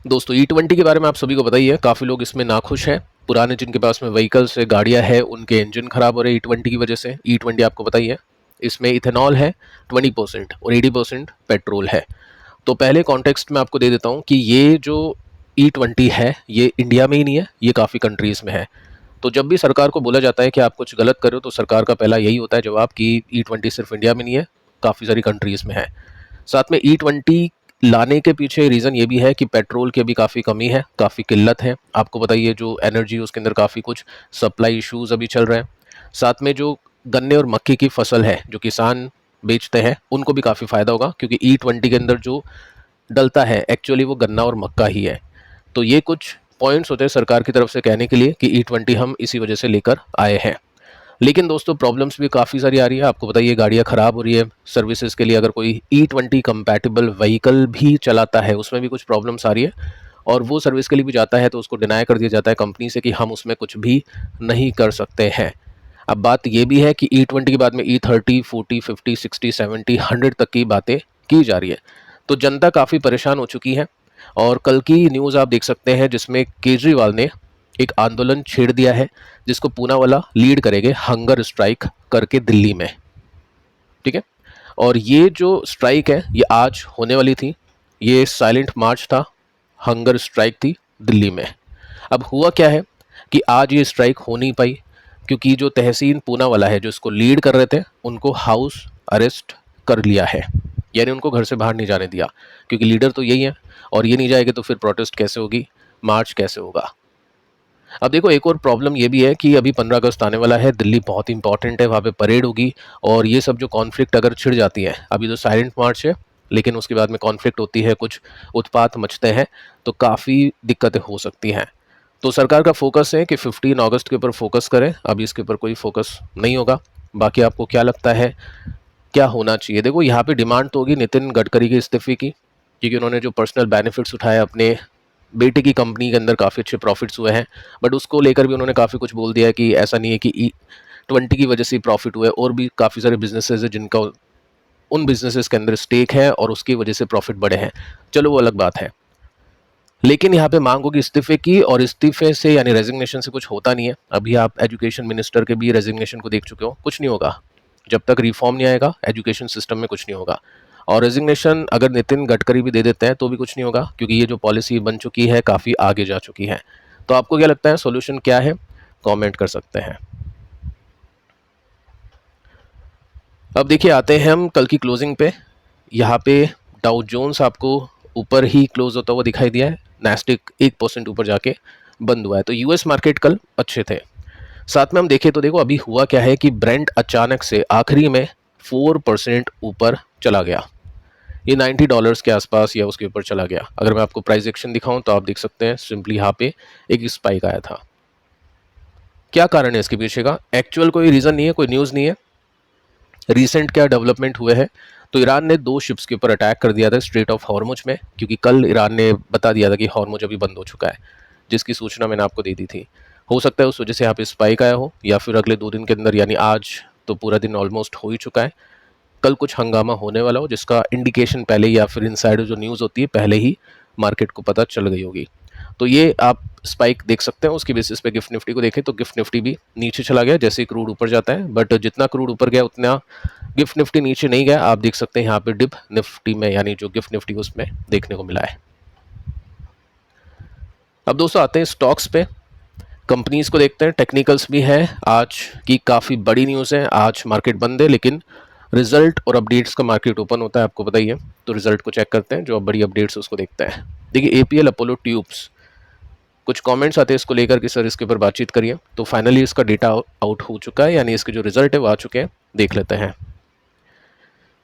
दोस्तों E20 के बारे में आप सभी को पता ही है, काफ़ी लोग इसमें नाखुश हैं। पुराने जिनके पास में व्हीकल्स है, गाड़ियां हैं, उनके इंजन खराब हो रहे हैं E20 की वजह से। E20 आपको पता ही है, इसमें इथेनॉल है 20% और 80% पेट्रोल है। तो पहले कॉन्टेक्स्ट में आपको दे देता हूँ कि ये जो E20 है ये इंडिया में ही नहीं है, ये काफ़ी कंट्रीज़ में है। तो जब भी सरकार को बोला जाता है कि आप कुछ गलत कर रहे हो, तो सरकार का पहला यही होता है जवाब कि E20 सिर्फ इंडिया में नहीं है, काफ़ी सारी कंट्रीज़ में है। साथ में E20 लाने के पीछे रीज़न ये भी है कि पेट्रोल की अभी काफ़ी कमी है, काफ़ी किल्लत है। आपको बताइए जो एनर्जी उसके अंदर काफ़ी कुछ सप्लाई इश्यूज़ अभी चल रहे हैं। साथ में जो गन्ने और मक्की की फसल है जो किसान बेचते हैं, उनको भी काफ़ी फ़ायदा होगा, क्योंकि E20 के अंदर जो डलता है एक्चुअली वो गन्ना और मक्का ही है। तो ये कुछ पॉइंट्स होते हैं सरकार की तरफ से कहने के लिए कि E20 हम इसी वजह से लेकर आए हैं। लेकिन दोस्तों प्रॉब्लम्स भी काफ़ी सारी आ रही है। आपको बताइए गाड़ियाँ ख़राब हो रही है, सर्विसेज के लिए अगर कोई E20 कंपैटिबल व्हीकल भी चलाता है उसमें भी कुछ प्रॉब्लम्स आ रही है, और वो सर्विस के लिए भी जाता है तो उसको डिनाई कर दिया जाता है कंपनी से कि हम उसमें कुछ भी नहीं कर सकते हैं। अब बात ये भी है कि E20 के बाद में E30, 40, 50, 60, 70, 100 तक की बातें की जा रही है। तो जनता काफ़ी परेशान हो चुकी है। और कल की न्यूज़ आप देख सकते हैं जिसमें केजरीवाल ने एक आंदोलन छेड़ दिया है, जिसको पूनावाला लीड करेंगे हंगर स्ट्राइक करके दिल्ली में। ठीक है, और ये जो स्ट्राइक है ये आज होने वाली थी, ये साइलेंट मार्च था, हंगर स्ट्राइक थी दिल्ली में। अब हुआ क्या है कि आज ये स्ट्राइक हो नहीं पाई, क्योंकि जो तहसीन पूनावाला है जो इसको लीड कर रहे थे उनको हाउस अरेस्ट कर लिया है, यानी उनको घर से बाहर नहीं जाने दिया, क्योंकि लीडर तो यही है और ये नहीं जाएगा तो फिर प्रोटेस्ट कैसे होगी, मार्च कैसे होगा। अब देखो एक और प्रॉब्लम ये भी है कि अभी 15 अगस्त आने वाला है, दिल्ली बहुत इंपॉर्टेंट है, वहाँ पे परेड होगी, और ये सब जो कॉन्फ्लिक्ट अगर छिड़ जाती है, अभी तो साइलेंट मार्च है लेकिन उसके बाद में कॉन्फ्लिक्ट होती है, कुछ उत्पात मचते हैं, तो काफ़ी दिक्कतें हो सकती हैं। तो सरकार का फोकस है कि 15 अगस्त के ऊपर फोकस करें, अभी इसके ऊपर कोई फोकस नहीं होगा। बाकी आपको क्या लगता है क्या होना चाहिए? देखो यहाँ पे डिमांड तो होगी नितिन गडकरी के इस्तीफे की, क्योंकि उन्होंने जो पर्सनल बेनिफिट्स उठाए, अपने बेटे की कंपनी के अंदर काफ़ी अच्छे प्रॉफिट्स हुए हैं, बट उसको लेकर भी उन्होंने काफ़ी कुछ बोल दिया है कि ऐसा नहीं है कि E20 की वजह से प्रॉफिट हुआ है, और भी काफ़ी सारे बिजनेसेस है जिनका उन बिजनेसेस के अंदर स्टेक है और उसकी वजह से प्रॉफिट बढ़े हैं। चलो वो अलग बात है, लेकिन यहाँ पे मांग होगी इस्तीफे की, और इस्तीफे से यानी रेजिग्नेशन से कुछ होता नहीं है। अभी आप एजुकेशन मिनिस्टर के भी रेजिग्नेशन को देख चुके हो, कुछ नहीं होगा जब तक रिफॉर्म नहीं आएगा एजुकेशन सिस्टम में, कुछ नहीं होगा। और रेजिग्नेशन अगर नितिन गडकरी भी दे देते हैं तो भी कुछ नहीं होगा, क्योंकि ये जो पॉलिसी बन चुकी है काफ़ी आगे जा चुकी है। तो आपको क्या लगता है सॉल्यूशन क्या है, कमेंट कर सकते हैं। अब देखिए आते हैं हम कल की क्लोजिंग पे। यहाँ पे डाउ जोन्स आपको ऊपर ही क्लोज होता हुआ दिखाई दिया है, नैस्डैक 1% ऊपर जाके बंद हुआ है। तो यूएस मार्केट कल अच्छे थे। साथ में हम देखें तो देखो अभी हुआ क्या है कि ब्रेंट अचानक से आखिरी में 4% ऊपर चला गया, ये $90 के आसपास या उसके ऊपर चला गया। अगर मैं आपको प्राइस एक्शन दिखाऊं तो आप देख सकते हैं सिंपली यहाँ पे एक स्पाइक आया था। क्या कारण है इसके पीछे का? एक्चुअल कोई रीज़न नहीं है, कोई न्यूज़ नहीं है, रिसेंट क्या डेवलपमेंट हुए हैं। तो ईरान ने 2 शिप्स के ऊपर अटैक कर दिया था स्ट्रेट ऑफ हॉर्मुज में, क्योंकि कल ईरान ने बता दिया था कि हॉर्मुज अभी बंद हो चुका है, जिसकी सूचना मैंने आपको दे दी थी। हो सकता है उस वजह से यहाँ पे स्पाइक आया हो, या फिर अगले 2 दिन के अंदर, यानी आज तो पूरा दिन ऑलमोस्ट हो ही चुका है, कल कुछ हंगामा होने वाला हो जिसका इंडिकेशन पहले, या फिर इनसाइडर जो न्यूज़ होती है पहले ही मार्केट को पता चल गई होगी। तो ये आप स्पाइक देख सकते हैं। उसकी बेसिस पे गिफ्ट निफ्टी को देखें तो गिफ्ट निफ्टी भी नीचे चला गया जैसे ही क्रूड ऊपर जाता है, बट जितना क्रूड ऊपर गया उतना गिफ्ट निफ्टी नीचे नहीं गया। आप देख सकते हैं यहाँ पे डिप निफ्टी में, यानी जो गिफ्ट निफ्टी उसमें देखने को मिला है। अब दोस्तों आते हैं स्टॉक्स पे, कंपनीज को देखते हैं, टेक्निकल्स भी है। आज की काफ़ी बड़ी न्यूज़ है, आज मार्केट बंद है लेकिन रिजल्ट और अपडेट्स का मार्केट ओपन होता है, आपको बताइए। तो रिजल्ट को चेक करते हैं, जो बड़ी अपडेट्स उसको देखते हैं। देखिए एपीएल अपोलो ट्यूब्स, कुछ कमेंट्स आते हैं इसको लेकर कि सर इसके ऊपर बातचीत करिए। तो फाइनली इसका डेटा आउट हो चुका है, यानी इसके जो रिजल्ट है वो आ चुके हैं, देख लेते हैं।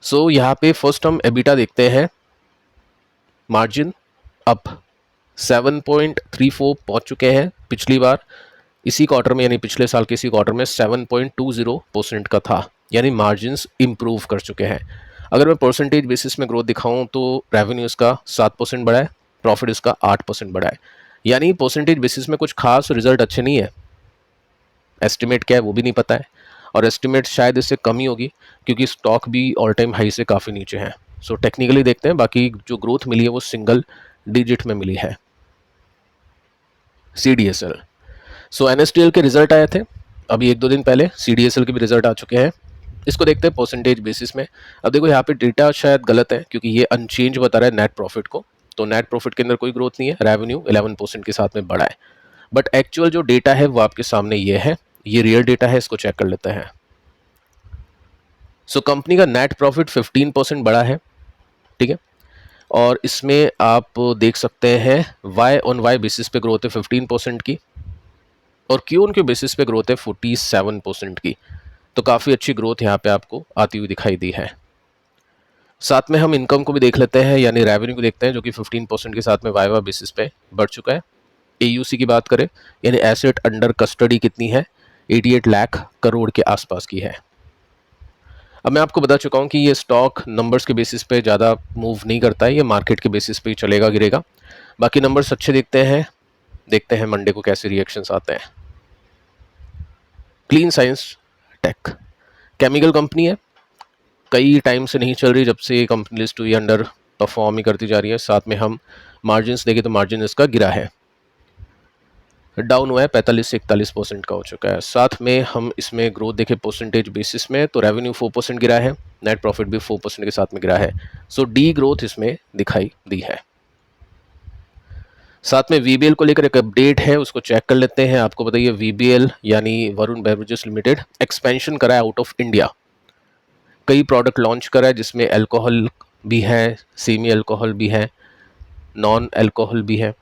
सो यहाँ पे फर्स्ट हम एबिटा देखते हैं, मार्जिन अप 7.34 पहुंच चुके हैं। पिछली बार इसी क्वार्टर में, यानी पिछले साल के इसी क्वार्टर में 7.20% का था, यानी मार्जिन्स इंप्रूव कर चुके हैं। अगर मैं परसेंटेज बेसिस में ग्रोथ दिखाऊं तो रेवेन्यू इसका 7% बढ़ा है, प्रॉफिट इसका 8% बढ़ा है, यानी परसेंटेज बेसिस में कुछ खास रिजल्ट अच्छे नहीं है। एस्टिमेट क्या है वो भी नहीं पता है, और एस्टिमेट शायद इससे कम ही होगी क्योंकि स्टॉक भी ऑल टाइम हाई से काफ़ी नीचे है। सो टेक्निकली देखते हैं, बाकी जो ग्रोथ मिली है वो सिंगल डिजिट में मिली है। CDSL। सो NSTL के रिजल्ट आए थे अभी 1-2 दिन पहले, CDSL के भी रिजल्ट आ चुके हैं। इसको देखते हैं परसेंटेज बेसिस में। अब देखो यहाँ पे डेटा शायद गलत है क्योंकि ये अनचेंज बता रहा है नेट प्रॉफिट को, तो नेट प्रॉफिट के अंदर कोई ग्रोथ नहीं है, रेवेन्यू 11% के साथ में बढ़ा है। बट एक्चुअल जो डेटा है वो आपके सामने ये है, ये रियल डेटा है, इसको चेक कर लेते हैं। सो कंपनी का नेट प्रॉफिट 15% बढ़ा है, ठीक है, और इसमें आप देख सकते हैं वाई ऑन वाई बेसिस पे ग्रोथ है 15% की, और क्यू ऑन क्यू बेसिस पे ग्रोथ है 47% की। तो काफ़ी अच्छी ग्रोथ यहाँ पे आपको आती हुई दिखाई दी है। साथ में हम इनकम को भी देख लेते हैं, यानी रेवेन्यू को देखते हैं, जो कि 15% के साथ में वाई बेसिस पे बढ़ चुका है। AUC की बात करें, यानी एसेट अंडर कस्टडी कितनी है, 88 लाख करोड़ के आसपास की है। अब मैं आपको बता चुका हूँ कि ये स्टॉक नंबर्स के बेसिस पे ज़्यादा मूव नहीं करता है, ये मार्केट के बेसिस पे ही चलेगा गिरेगा। बाकी नंबर्स अच्छे देखते हैं मंडे को कैसे रिएक्शंस आते हैं। Clean science tech chemical company है, कई टाइम से नहीं चल रही, जब से ये कंपनी लिस्ट हुई अंडर परफॉर्म ही करती जा रही है। साथ में हम मार्जिन्स देखें तो मार्जिन इसका गिरा है, डाउन हुआ है, 45 से 41% का हो चुका है। साथ में हम इसमें ग्रोथ देखें परसेंटेज बेसिस में तो रेवेन्यू 4% गिरा है, नेट प्रॉफिट भी 4% के साथ में गिरा है। सो डी ग्रोथ इसमें दिखाई दी है। साथ में VBL को लेकर एक अपडेट है, उसको चेक कर लेते हैं। आपको बताइए VBL यानी वरुण बेवरेजेस लिमिटेड एक्सपेंशन करा है आउट ऑफ इंडिया, कई प्रोडक्ट लॉन्च करा है जिसमें अल्कोहल भी है, सेमी अल्कोहल भी है, नॉन अल्कोहल भी है।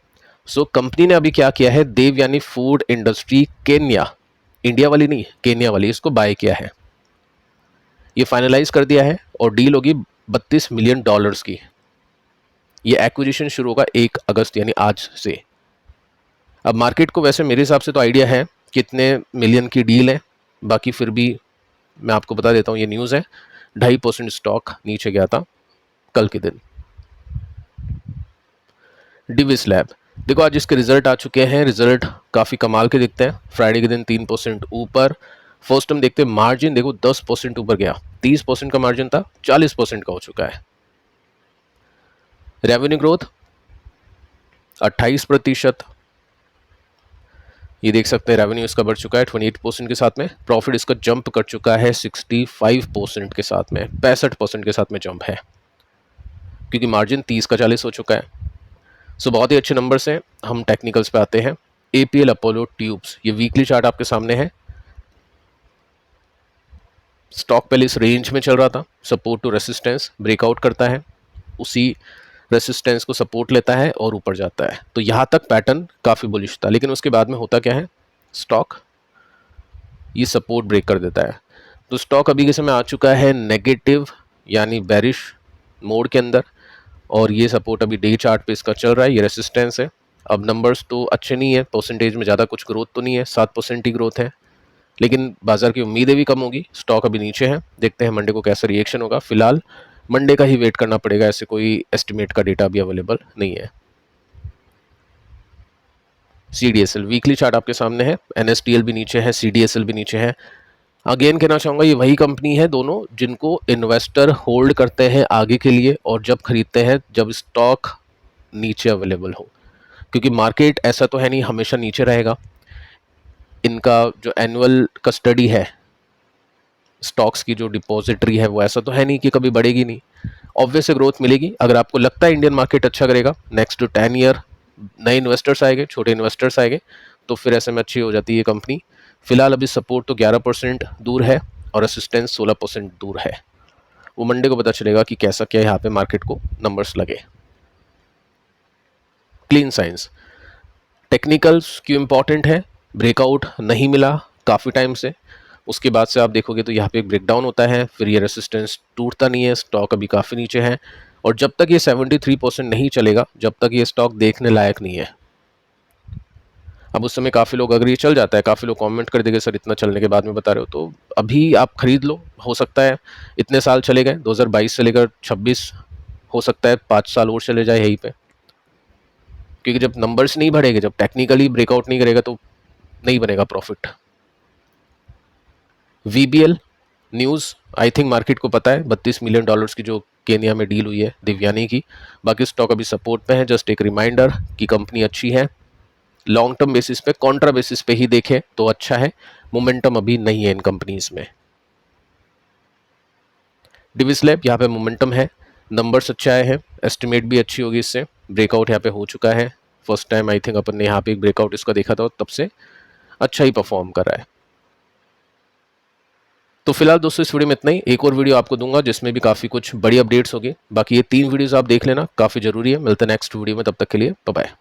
सो कंपनी ने अभी क्या किया है, देव यानी फूड इंडस्ट्री केन्या, इंडिया वाली नहीं केन्या वाली, इसको बाय किया है, ये फाइनलाइज कर दिया है और डील होगी $32 मिलियन की। ये एक्विजिशन शुरू होगा 1 अगस्त यानी आज से। अब मार्केट को वैसे मेरे हिसाब से तो आइडिया है कितने मिलियन की डील है, बाकी फिर भी मैं आपको बता देता हूँ, ये न्यूज़ है। 2.5% स्टॉक नीचे गया था कल के दिन। डिविस लैब देखो आज इसके रिजल्ट आ चुके हैं, रिजल्ट काफ़ी कमाल के दिखते हैं। फ्राइडे के दिन 3% ऊपर। फर्स्ट हम देखते हैं मार्जिन, देखो 10% ऊपर गया, 30% का मार्जिन था, 40% का हो चुका है। रेवेन्यू ग्रोथ 28%, ये देख सकते हैं रेवेन्यू इसका बढ़ चुका है 28% के साथ में। प्रॉफिट इसका जंप कर चुका है 65% के साथ में, 65% के साथ में जंप है, क्योंकि मार्जिन 30 का 40 हो चुका है। सो बहुत ही अच्छे नंबर्स हैं। हम टेक्निकल्स पे आते हैं। APL अपोलो ट्यूब्स, ये वीकली चार्ट आपके सामने है। स्टॉक पहले इस रेंज में चल रहा था, सपोर्ट टू रेसिस्टेंस ब्रेकआउट करता है, उसी रेसिस्टेंस को सपोर्ट लेता है और ऊपर जाता है। तो यहाँ तक पैटर्न काफ़ी बुलिश था, लेकिन उसके बाद में होता क्या है, स्टॉक ये सपोर्ट ब्रेक कर देता है। तो स्टॉक अभी के समय आ चुका है नेगेटिव यानी बेरिश मोड के अंदर, और ये सपोर्ट अभी डे चार्ट पे इसका चल रहा है, ये रेसिस्टेंस है। अब नंबर्स तो अच्छे नहीं है, परसेंटेज में ज़्यादा कुछ ग्रोथ तो नहीं है, 7% ही ग्रोथ है, लेकिन बाजार की उम्मीदें भी कम होगी। स्टॉक अभी नीचे है, देखते हैं मंडे को कैसा रिएक्शन होगा। फिलहाल मंडे का ही वेट करना पड़ेगा, ऐसे कोई एस्टिमेट का डेटा भी अवेलेबल नहीं है। CDSL वीकली चार्ट आपके सामने है, NSTL भी नीचे है, CDSL भी नीचे है। अगेन कहना चाहूँगा ये वही कंपनी है दोनों जिनको इन्वेस्टर होल्ड करते हैं आगे के लिए, और जब खरीदते हैं जब स्टॉक नीचे अवेलेबल हो, क्योंकि मार्केट ऐसा तो है नहीं हमेशा नीचे रहेगा। इनका जो एनुअल कस्टडी है स्टॉक्स की, जो डिपॉजिटरी है, वो ऐसा तो है नहीं कि कभी बढ़ेगी नहीं, ऑब्वियस ग्रोथ मिलेगी। अगर आपको लगता है इंडियन मार्केट अच्छा करेगा, नेक्स्ट 10 ईयर नए इन्वेस्टर्स आएंगे, छोटे इन्वेस्टर्स आएंगे, तो फिर ऐसे में अच्छी हो जाती है ये कंपनी। फिलहाल अभी सपोर्ट तो 11% दूर है और असिस्टेंस 16% दूर है। वो मंडे को पता चलेगा कि कैसा क्या यहाँ पे मार्केट को नंबर्स लगे। क्लीन साइंस टेक्निकल्स क्यों इंपॉर्टेंट है, ब्रेकआउट नहीं मिला काफ़ी टाइम से, उसके बाद से आप देखोगे तो यहाँ पे एक ब्रेकडाउन होता है, फिर ये रेसिस्टेंस टूटता नहीं है, स्टॉक अभी काफ़ी नीचे है, और जब तक ये 73% नहीं चलेगा, जब तक ये स्टॉक देखने लायक नहीं है। अब उस समय काफ़ी लोग, अगर ये चल जाता है, काफ़ी लोग कमेंट कर देंगे सर इतना चलने के बाद में बता रहे हो, तो अभी आप खरीद लो, हो सकता है इतने साल चले गए, 2022 से लेकर 26, हो सकता है 5 साल और चले जाए यहीं पे, क्योंकि जब नंबर्स नहीं बढ़ेंगे, जब टेक्निकली ब्रेकआउट नहीं करेगा तो नहीं बनेगा profit. VBL news I think market को पता है, $32 मिलियन की जो केन्या में डील हुई है दिव्यानी की। बाकी स्टॉक अभी सपोर्ट पे है, जस्ट एक रिमाइंडर कि कंपनी अच्छी है, लॉन्ग टर्म बेसिस पे, कॉन्ट्रा बेसिस पे ही देखें तो अच्छा है। मोमेंटम अभी नहीं है इन कंपनीज में। डिविस लैब यहाँ पे मोमेंटम है, नंबर्स अच्छे आए हैं, एस्टिमेट भी अच्छी होगी इससे, ब्रेकआउट यहाँ पे हो चुका है। फर्स्ट टाइम आई थिंक अपन ने यहाँ पे एक ब्रेकआउट इसका देखा था, तब से अच्छा ही परफॉर्म कर रहा है। तो फिलहाल दोस्तों इस वीडियो में इतना ही। एक और वीडियो आपको दूंगा जिसमें भी काफ़ी कुछ बड़ी अपडेट्स होगी। बाकी ये 3 वीडियोस आप देख लेना, काफ़ी जरूरी है। मिलते हैं नेक्स्ट वीडियो में, तब तक के लिए बाय बाय।